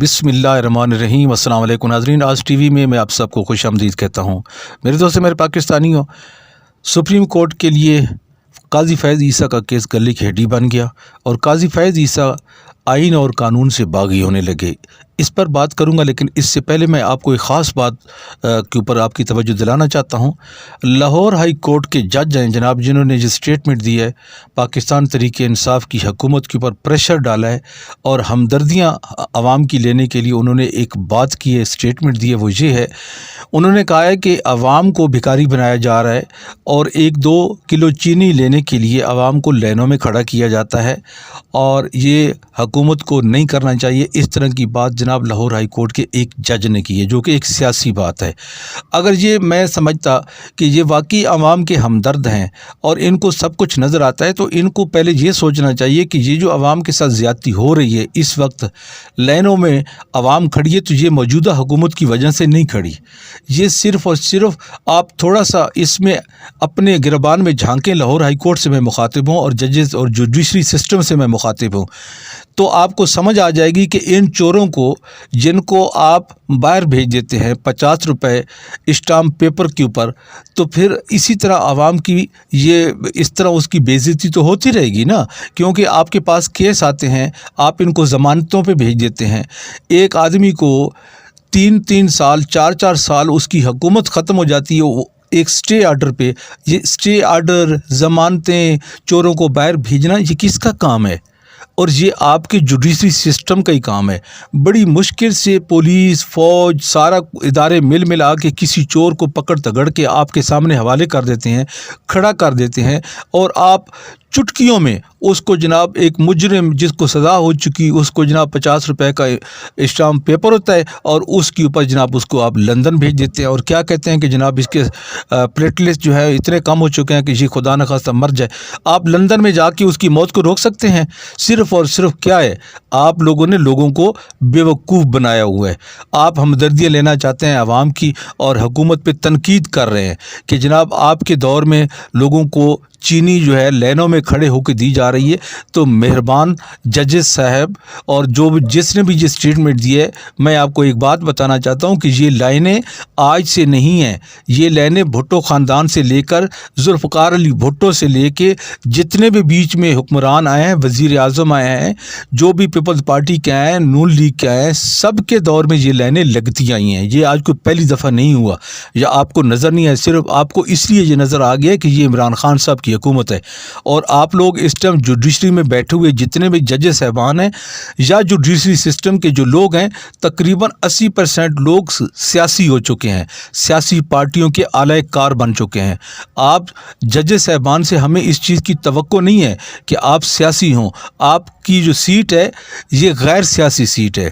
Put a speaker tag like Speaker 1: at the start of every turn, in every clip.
Speaker 1: बिस्मिल्लाहिर्रहमानिर्रहीम। अस्सलाम वालेकुम नाज़रीन। आज टीवी में मैं आप सबको खुश आमदीद कहता हूँ। मेरे दोस्त मेरे पाकिस्तानियों, सुप्रीम कोर्ट के लिए काजी फैज़ ईसा का केस गले की हड्डी बन गया और काजी फैज़ ईसा आइन और कानून से बागी होने लगे। इस पर बात करूंगा, लेकिन इससे पहले मैं आपको एक ख़ास बात के ऊपर आपकी तवज्जो दिलाना चाहता हूं। लाहौर हाई कोर्ट के जज हैं जनाब, जिन्होंने जो स्टेटमेंट दी है, पाकिस्तान तहरीक इंसाफ की हुकूमत के ऊपर प्रेशर डाला है और हमदर्दियां आवाम की लेने के लिए उन्होंने एक बात की है, स्टेटमेंट दी है। वो ये है, उन्होंने कहा है कि आवाम को भिखारी बनाया जा रहा है और 1-2 किलो चीनी लेने के लिए आवाम को लाइनों में खड़ा किया जाता है और ये हुकूमत को नहीं करना चाहिए। इस तरह की बात जनाब लाहौर हाई कोर्ट के एक जज ने की है, जो कि एक सियासी बात है। अगर ये मैं समझता कि ये वाकई आवाम के हमदर्द हैं और इनको सब कुछ नज़र आता है, तो इनको पहले ये सोचना चाहिए कि ये जो आवाम के साथ ज़्यादती हो रही है, इस वक्त लाइनों में आवाम खड़ी है, तो ये मौजूदा हुकूमत की वजह से नहीं खड़ी। ये सिर्फ़ और सिर्फ आप थोड़ा सा इसमें अपने गिरबान में झांकें। लाहौर हाई कोर्ट से मैं मुखातिब हूँ और जजेस और जुडिशरी सिस्टम से मैं मुखातिब हूँ, तो आपको समझ आ जाएगी कि इन चोरों को, जिनको आप बाहर भेज देते हैं 50 रुपए स्टाम्प पेपर के ऊपर, तो फिर इसी तरह आवाम की ये इस तरह उसकी बेइज्जती तो होती रहेगी ना, क्योंकि आपके पास केस आते हैं, आप इनको ज़मानतों पे भेज देते हैं। एक आदमी को 3-3 साल 4-4 साल उसकी हुकूमत ख़त्म हो जाती है, वो एक स्टे आर्डर पे। ये स्टे आर्डर, ज़मानतें, चोरों को बाहर भेजना, ये किसका काम है? और ये आपके जुडिशरी सिस्टम का ही काम है। बड़ी मुश्किल से पुलिस, फ़ौज, सारा इदारे मिल मिला के किसी चोर को पकड़ तगड़ के आपके सामने हवाले कर देते हैं, खड़ा कर देते हैं, और आप चुटकियों में उसको जनाब, एक मुजरिम जिसको सज़ा हो चुकी, उसको जनाब 50 रुपए का स्टाम्प पेपर होता है और उसके ऊपर जनाब उसको आप लंदन भेज देते हैं और क्या कहते हैं कि जनाब इसके प्लेटलेट्स जो है इतने कम हो चुके हैं कि ये खुदा न खास्ता मर जाए। आप लंदन में जाके उसकी मौत को रोक सकते हैं? सिर्फ़ और सिर्फ क्या है, आप लोगों ने लोगों को बेवकूफ़ बनाया हुआ है। आप हमदर्दियाँ लेना चाहते हैं आवाम की और हुकूमत पे तनकीद कर रहे हैं कि जनाब आपके दौर में लोगों को चीनी जो है लाइनों में खड़े होकर दी जा रही है। तो मेहरबान जजेस साहब और जो जिसने भी ये स्टेटमेंट दी है, मैं आपको एक बात बताना चाहता हूँ कि ये लाइनें आज से नहीं हैं। ये लाइनें भुट्टो ख़ानदान से लेकर जुल्फ़िकार अली भुट्टो से लेके जितने भी बीच में हुक्मरान आए हैं, वज़ीर आज़म आए हैं, जो भी पीपल्स पार्टी के आए हैं, नून लीग के आए हैं, सब के दौर में ये लाइनें लगती आई हैं। ये आज कोई पहली दफ़ा नहीं हुआ या आपको नज़र नहीं है। सिर्फ आपको इसलिए ये नज़र आ गया कि ये इमरान खान साहब की हुकूमत है और आप लोग इस टाइम जुडिशरी में बैठे हुए जितने भी जजेस साहबान हैं या जुडिशरी सिस्टम के जो लोग हैं, तकरीबन 80% लोग सियासी हो चुके हैं, सियासी पार्टियों के आला कार बन चुके हैं। आप जजेस साहबान से हमें इस चीज़ की तवक्को नहीं है कि आप सियासी हों। आपकी जो सीट है ये गैर सियासी सीट है।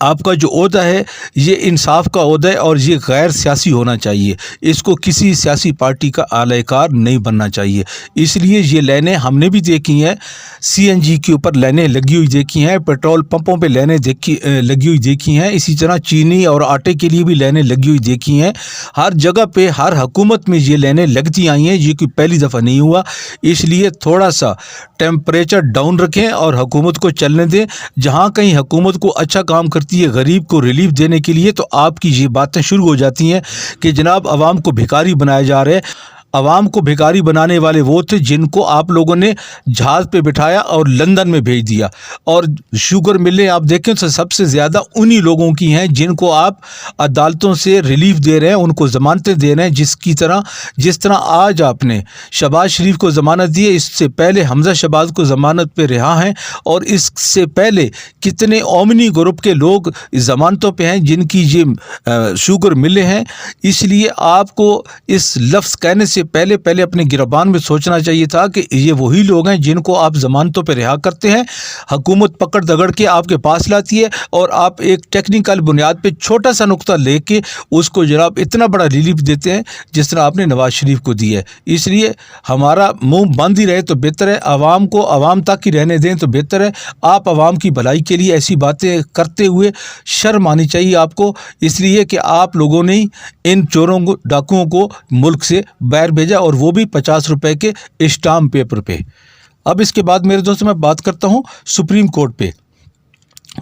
Speaker 1: आपका जो ओहदा है ये इंसाफ का ओहदा है और ये गैर सियासी होना चाहिए। इसको किसी सियासी पार्टी का आलाकार नहीं बनना चाहिए। इसलिए ये लाइनें हमने भी देखी हैं, CNG के ऊपर लाइनें लगी हुई देखी हैं, पेट्रोल पंपों पे लाइनें लगी हुई देखी हैं, इसी तरह चीनी और आटे के लिए भी लाइनें लगी हुई देखी हैं। हर जगह पे, हर हुकूमत में ये लाइनें लगती आई हैं। ये कोई पहली दफ़ा नहीं हुआ। इसलिए थोड़ा सा टेम्परेचर डाउन रखें और हुकूमत को चलने दें। जहाँ कहीं हुकूमत को अच्छा काम करती है गरीब को रिलीफ देने के लिए, तो आपकी ये बातें शुरू हो जाती हैं कि जनाब आवाम को भिखारी बनाया जा रहा है। आवाम को भिखारी बनाने वाले वो थे जिनको आप लोगों ने जहाज़ पे बिठाया और लंदन में भेज दिया। और शुगर मिलें आप देखें तो सबसे ज़्यादा उन्हीं लोगों की हैं जिनको आप अदालतों से रिलीफ दे रहे हैं, उनको ज़मानतें दे रहे हैं। जिस तरह आज आपने शहबाज शरीफ को ज़मानत दी है, इससे पहले हमजा शहबाज को ज़मानत पे रिहा हैं और इससे पहले कितने ओमनी ग्रुप के लोग ज़मानतों पे हैं जिनकी ये शुगर मिले हैं। इसलिए आपको इस लफ्ज़ कहने से पहले अपने गिरबान में सोचना चाहिए था कि ये वही लोग हैं जिनको आप ज़मानतों पर रिहा करते हैं, हुकूमत पकड़ दगड़ के आपके पास लाती है और आप एक टेक्निकल बुनियाद पे छोटा सा नुक्ता लेके उसको जनाब इतना बड़ा रिलीफ देते हैं जिस तरह आपने नवाज शरीफ को दिया है। इसलिए हमारा मुंह बंद ही रहे तो बेहतर है, आवाम को आवाम तक ही रहने दें तो बेहतर है। आप आवाम की भलाई के लिए ऐसी बातें करते हुए शर्म आनी चाहिए आपको, इसलिए कि आप लोगों ने इन चोरों को, डाकुओं को मुल्क से बाहर भेजा और वो भी 50 रुपए के स्टाम्प पेपर पे। अब इसके बाद मेरे दोस्तों मैं बात करता हूँ सुप्रीम कोर्ट पे।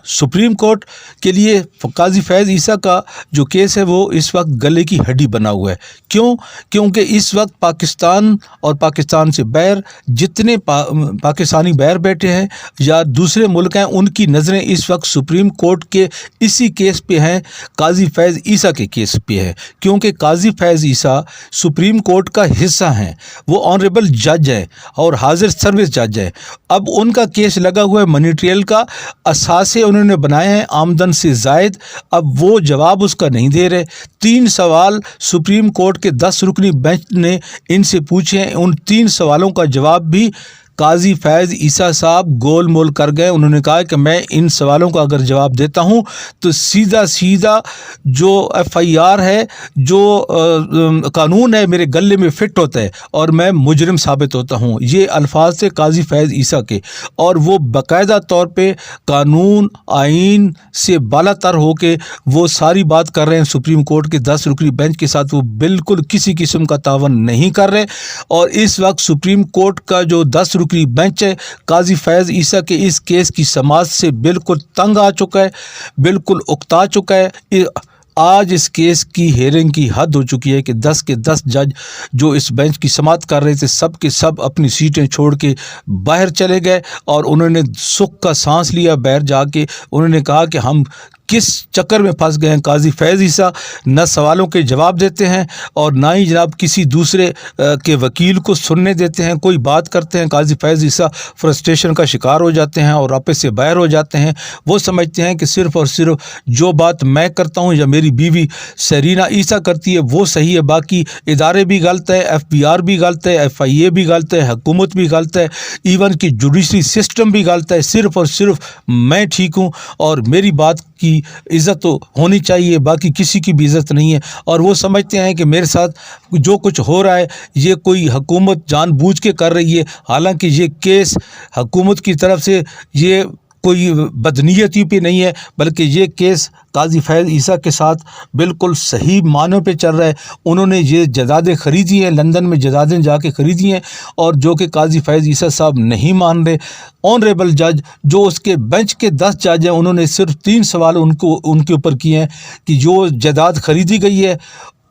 Speaker 1: सुप्रीम कोर्ट के लिए काजी फैज़ ईसा का जो केस है वो इस वक्त गले की हड्डी बना हुआ है। क्यों? क्योंकि इस वक्त पाकिस्तान और पाकिस्तान से बाहर जितने पाकिस्तानी बाहर बैठे हैं या दूसरे मुल्क हैं, उनकी नज़रें इस वक्त सुप्रीम कोर्ट के इसी केस पे हैं, काजी फैज़ ईसा के केस पे है। क्योंकि काजी फैज़ ईसा सुप्रीम कोर्ट का हिस्सा हैं, वो ऑनरेबल जज हैं और हाजिर सर्विस जज हैं। अब उनका केस लगा हुआ है मनी ट्रेल का, असासे उन्होंने बनाए हैं आमदन से ज़ायद। अब वो जवाब उसका नहीं दे रहे। 3 सवाल सुप्रीम कोर्ट के 10 रुकनी बेंच ने इनसे पूछे हैं, उन 3 सवालों का जवाब भी काजी फैज़ ईसा साहब गोल मोल कर गए। उन्होंने कहा कि मैं इन सवालों का अगर जवाब देता हूं तो सीधा सीधा जो FIR है, जो कानून है, मेरे गले में फ़िट होता है और मैं मुजरिम साबित होता हूं। ये अल्फाज थे काजी फैज़ ईसा के, और वो बाकायदा तौर पे कानून आइन से बालातर हो के वो सारी बात कर रहे हैं। सुप्रीम कोर्ट के 10 रुकनी बेंच के साथ वो बिल्कुल किसी किस्म का तावन नहीं कर रहे। और इस वक्त सुप्रीम कोर्ट का जो 10 रुकनी बेंच है, काजी फैज़ ईसा के इस केस की समाअत से बिल्कुल तंग आ चुका है, बिल्कुल उकता चुका है। आज इस केस की हेयरिंग की हद हो चुकी है कि 10 के 10 जज जो इस बेंच की समाअत कर रहे थे, सब के सब अपनी सीटें छोड़ के बाहर चले गए और उन्होंने सुख का सांस लिया। बाहर जाके उन्होंने कहा कि हम किस चक्कर में फंस गए हैं। काजी फैज़ ईसा न सवालों के जवाब देते हैं और ना ही जनाब किसी दूसरे के वकील को सुनने देते हैं। कोई बात करते हैं, काजी फैज़ ईसा फ्रस्ट्रेशन का शिकार हो जाते हैं और आपस से बाहर हो जाते हैं। वो समझते हैं कि सिर्फ़ और सिर्फ जो बात मैं करता हूँ या मेरी बीवी सरीना ईसा करती है वो सही है, बाकी इदारे भी गलत है, FBR भी गलत है, FIA भी गलत है, हुकूमत भी गलत है, इवन कि जुडिशरी सिस्टम भी गलत है। सिर्फ़ और सिर्फ मैं ठीक हूँ और मेरी बात की इज़्ज़त तो होनी चाहिए, बाकी किसी की भी इज़्ज़त नहीं है। और वो समझते हैं कि मेरे साथ जो कुछ हो रहा है ये कोई हुकूमत जानबूझ के कर रही है, हालांकि ये केस हुकूमत की तरफ से ये कोई बदनीयती पे नहीं है, बल्कि ये केस काजी फैज़ ईसा के साथ बिल्कुल सही मानों पे चल रहा है। उन्होंने ये जदादें ख़रीदी हैं, लंदन में जदादें जाके ख़रीदी हैं, और जो कि काजी फैज़ ईसा साहब नहीं मान रहे। ऑनरेबल जज जो उसके बेंच के 10 जज हैं, उन्होंने सिर्फ 3 सवाल उनके ऊपर किए हैं कि जो जायदाद ख़रीदी गई है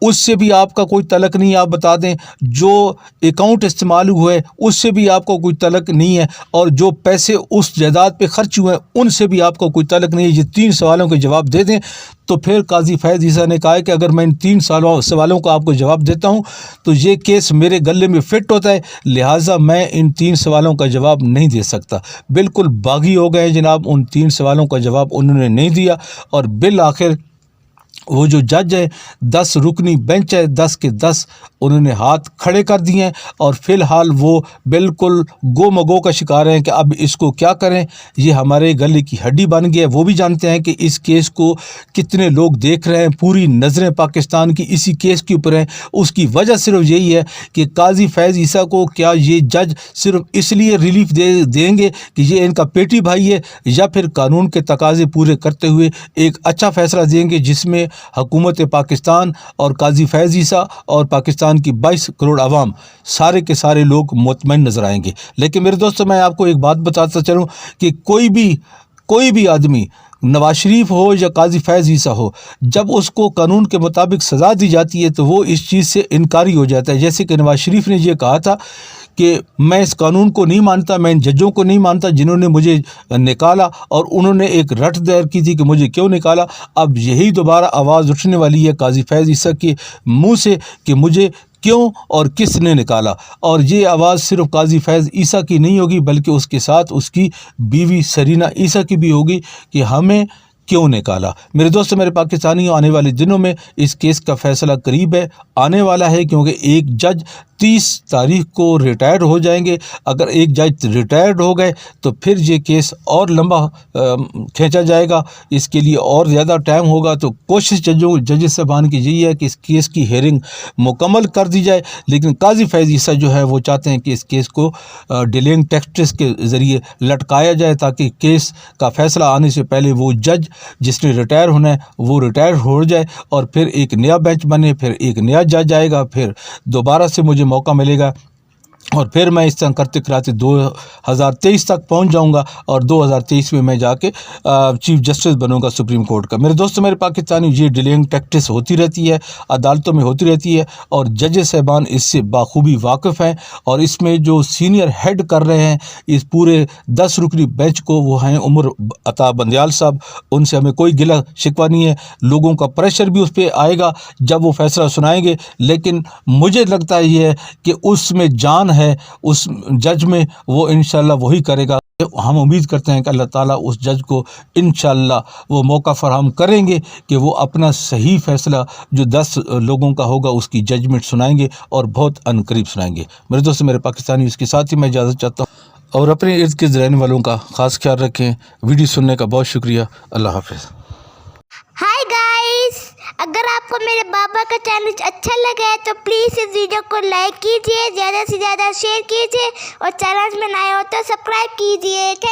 Speaker 1: उससे भी आपका कोई तलक नहीं, आप बता दें। जो अकाउंट इस्तेमाल हुए उससे भी आपको कोई तलक नहीं है, और जो पैसे उस जायदाद पे खर्च हुए उनसे भी आपको कोई तलक नहीं है। ये 3 सवालों के जवाब दे दें। तो फिर काजी फैज़ ईसा ने कहा है कि अगर मैं इन 3 सवालों का आपको जवाब देता हूं तो ये केस मेरे गले में फ़िट होता है, लिहाजा मैं इन 3 सवालों का जवाब नहीं दे सकता। बिल्कुल बागी हो गए जनाब, उन 3 सवालों का जवाब उन्होंने नहीं दिया, और बिल आखिर वो जो जज है, 10 रुकनी बेंच है, 10 के 10 उन्होंने हाथ खड़े कर दिए हैं, और फ़िलहाल वो बिल्कुल गो मगो का शिकार हैं कि अब इसको क्या करें। ये हमारे गले की हड्डी बन गया है। वो भी जानते हैं कि इस केस को कितने लोग देख रहे हैं, पूरी नज़रें पाकिस्तान की इसी केस के ऊपर हैं। उसकी वजह सिर्फ यही है कि काजी फैज़ ईसा को क्या ये जज सिर्फ इसलिए रिलीफ देंगे कि ये इनका पेटी भाई है, या फिर कानून के तकाजे पूरे करते हुए एक अच्छा फ़ैसला देंगे जिसमें हुकूमत पाकिस्तान और काजी फैज़ ईसा और पाकिस्तान की 22 करोड़ आवाम सारे के सारे लोग मुतमईन नज़र आएंगे। लेकिन मेरे दोस्तों, मैं आपको एक बात बताता चलूँ कि कोई भी आदमी, नवाज शरीफ हो या काजी फैज़ ईसा हो, जब उसको कानून के मुताबिक सज़ा दी जाती है तो वो इस चीज़ से इनकारी हो जाता है। जैसे कि नवाज शरीफ ने ये कहा था कि मैं इस कानून को नहीं मानता, मैं इन जजों को नहीं मानता जिन्होंने मुझे निकाला, और उन्होंने एक रट दायर की थी कि मुझे क्यों निकाला। अब यही दोबारा आवाज़ उठने वाली है काजी फैज़ ईसा के मुंह से कि मुझे क्यों और किसने निकाला। और ये आवाज़ सिर्फ काजी फैज़ ईसा की नहीं होगी, बल्कि उसके साथ उसकी बीवी सरीना ईसा की भी होगी कि हमें क्यों निकाला। मेरे दोस्तों, मेरे पाकिस्तानियों, आने वाले दिनों में इस केस का फैसला करीब है, आने वाला है, क्योंकि एक जज 30 तारीख को रिटायर्ड हो जाएंगे। अगर एक जज रिटायर्ड हो गए तो फिर ये केस और लंबा खींचा जाएगा, इसके लिए और ज़्यादा टाइम होगा। तो कोशिश जज साहबान की यही है कि इस केस की हेयरिंग मुकम्मल कर दी जाए। लेकिन काजी फैज़ ईसा जो है वो चाहते हैं कि इस केस को डिलेइंग टैक्टिक्स के ज़रिए लटकाया जाए, ताकि केस का फैसला आने से पहले वो जज जिसने रिटायर होना है वो रिटायर हो जाए, और फिर एक नया बेंच बने, फिर एक नया जज आएगा, फिर दोबारा से मुझे मौका मिलेगा اور پھر میں اس طرح کرتے کراتے 2023 تک پہنچ جاؤں گا اور 2023 میں میں جا کے چیف جسٹس بنوں گا سپریم کورٹ کا۔ میرے دوستو میرے پاکستانی، یہ ڈیلنگ ٹیکٹس ہوتی رہتی ہے، عدالتوں میں ہوتی رہتی ہے، اور ججز صاحبان اس سے بخوبی واقف ہیں، اور اس میں جو سینئر ہیڈ کر رہے ہیں اس پورے 10 رکنی بینچ کو، وہ ہیں عمر عطا بندیال صاحب۔ ان سے ہمیں کوئی گلہ شکوہ نہیں ہے، لوگوں کا پریشر بھی اس پہ آئے گا جب وہ فیصلہ سنائیں گے، لیکن مجھے لگتا یہ ہے کہ اس میں جان ہے اس جج میں، وہ انشاءاللہ وہی کرے گا۔ ہم امید کرتے ہیں کہ اللہ تعالیٰ اس جج کو انشاءاللہ وہ موقع فراہم کریں گے کہ وہ اپنا صحیح فیصلہ جو 10 لوگوں کا ہوگا اس کی ججمنٹ سنائیں گے، اور بہت ان قریب سنائیں گے۔ میرے دوست میرے پاکستانی، اس کے ساتھ ہی میں اجازت چاہتا ہوں، اور اپنے ارد گرد رہنے والوں کا خاص خیال رکھیں۔ ویڈیو سننے کا بہت شکریہ۔ اللہ حافظ۔
Speaker 2: ہائی گائز، اگر آپ کو میرے بابا کا چینل اچھا لگا ہے تو پلیز اس ویڈیو کو لائک کیجیے، زیادہ سے زیادہ شیئر کیجیے، اور چینل میں نئے ہو تو سبسکرائب کیجیے۔ تھینک